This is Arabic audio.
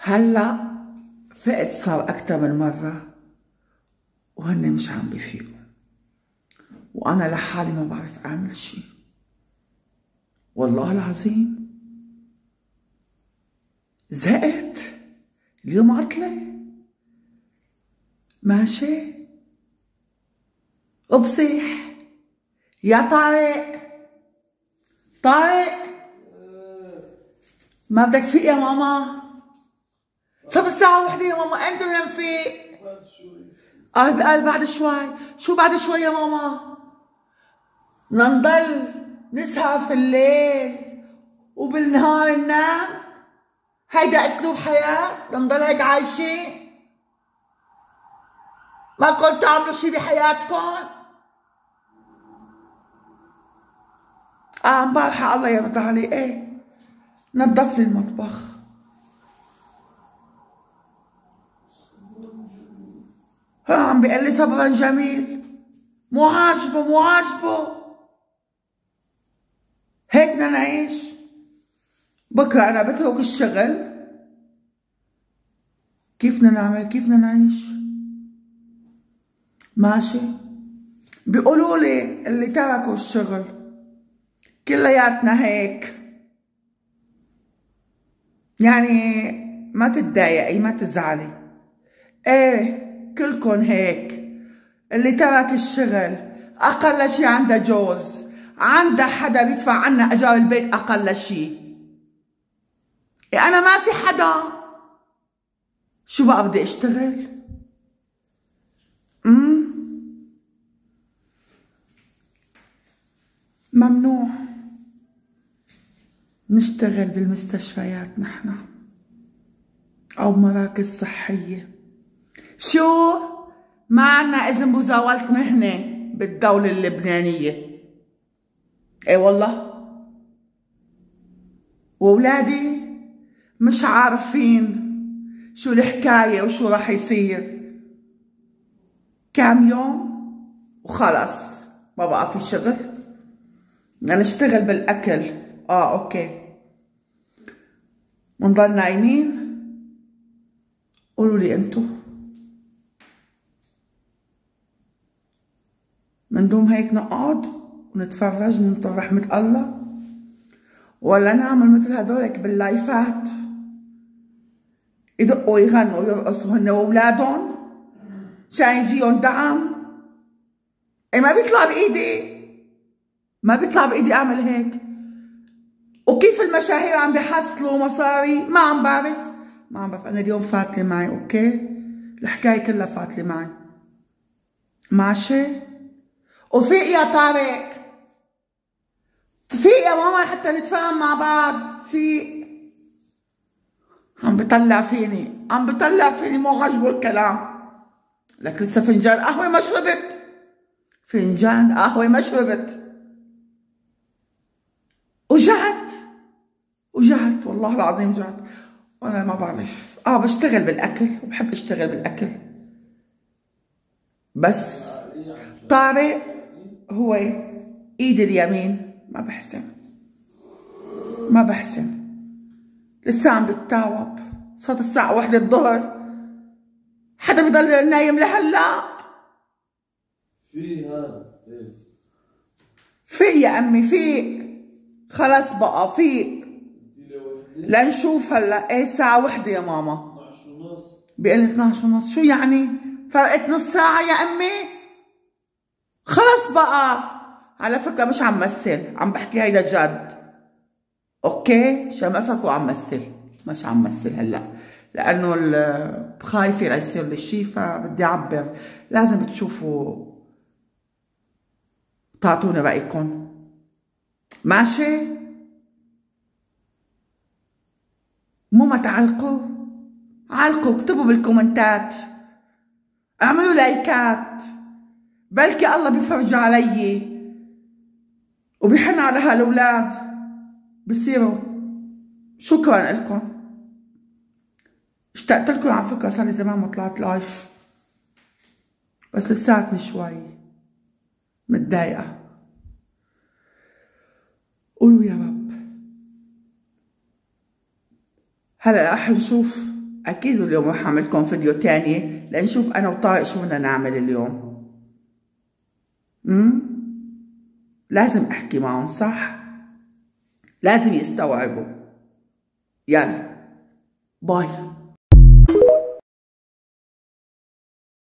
هلا فقت صار أكتر من مرة وهن مش عم بيفيقوا، وأنا لحالي ما بعرف أعمل شي. والله العظيم زهقت. اليوم عطلة ماشي وبصيح. يا طارق طارق، ما بدك فيق يا ماما؟ صارت الساعة 1 يا ماما، امتى بدنا نفيق؟ قال بعد شوي. شو بعد شوي يا ماما؟ بدنا نضل نسهر في الليل وبالنهار ننام؟ هيدا اسلوب حياة؟ بدنا نضل هيك عايشين؟ ما كنتوا تعملوا شي بحياتكم؟ امبارحة الله يرضى علي ايه نظف لي المطبخ. عم بيقول لي صبرا جميل. مو عاجبه هيك بدنا نعيش؟ بكره انا بترك الشغل، كيف بدنا نعمل؟ كيف بدنا نعيش؟ ماشي. بيقولوا لي اللي تركوا الشغل كلياتنا هيك، يعني ما تتضايقي ما تزعلي، ايه كلكن هيك. اللي ترك الشغل اقل شي عنده جوز، عنده حدا بيدفع عنا اجار البيت اقل شي. إيه انا ما في حدا، شو بقى بدي اشتغل؟ ممنوع نشتغل بالمستشفيات نحن او مراكز صحية. شو؟ ما عنا اذن مزاولة مهنة بالدولة اللبنانية. اي والله. واولادي مش عارفين شو الحكاية وشو راح يصير. كام يوم وخلص ما بقى في شغل، بدنا نشتغل بالاكل. اوكي، منضل نايمين؟ قولوا لي انتو مندوم هيك نقعد ونتفرج ننطر رحمة الله، ولا نعمل مثل هدولك باللايفات يدقوا يغنوا ويرقصوا هن واولادهم عشان يجيهم دعم؟ اي ما بيطلع بايدي اعمل هيك. وكيف المشاهير عم بيحصلوا مصاري ما عم بعرف. انا اليوم فاتلة معي، اوكي، الحكاية كلها فاتلة معي. ماشي. وفيق يا طارق، فيق يا ماما حتى نتفاهم مع بعض. فيق. عم بطلع فيني مو عاجبه الكلام. لك لسه فنجان قهوة ما شربت. وجعت والله العظيم جعت. وانا ما بعرف. بشتغل بالاكل وبحب اشتغل بالاكل، بس طارق هو ايدي اليمين ما بحسن. لسه عم بتتاوب. صارت الساعة 1 الظهر، حدا بضل نايم لهلا؟ فيق يا امي فيق، خلص بقى فيق لنشوف هلا. ايه الساعة 1 يا ماما؟ 12:30. بيقول 12:30. شو يعني؟ فرقت نص ساعة يا امي؟ خلص بقى. على فكرة مش عم مثل، عم بحكي هيدا جد، اوكي؟ عشان ما تفكروا عم مثل. مش عم مثل هلا، لانه خايفة ليصير لي شي فبدي اعبر. لازم تشوفوا تعطوني رأيكم. ماشي؟ مو ما تعلقوا، علقوا، اكتبوا بالكومنتات، اعملوا لايكات، بلكي الله بيفرج علي وبيحن على هالولاد بصيروا. شكرا لكم، اشتقت لكم على فكرة. صار لي زمان ما طلعت لايف، بس لساتني شوي متضايقة. قولوا يا رب. هلا رح نشوف اكيد اليوم رح اعمل لكم فيديو تاني لنشوف انا وطارق شو بدنا نعمل اليوم. لازم احكي معهم صح، لازم يستوعبوا. يلا باي.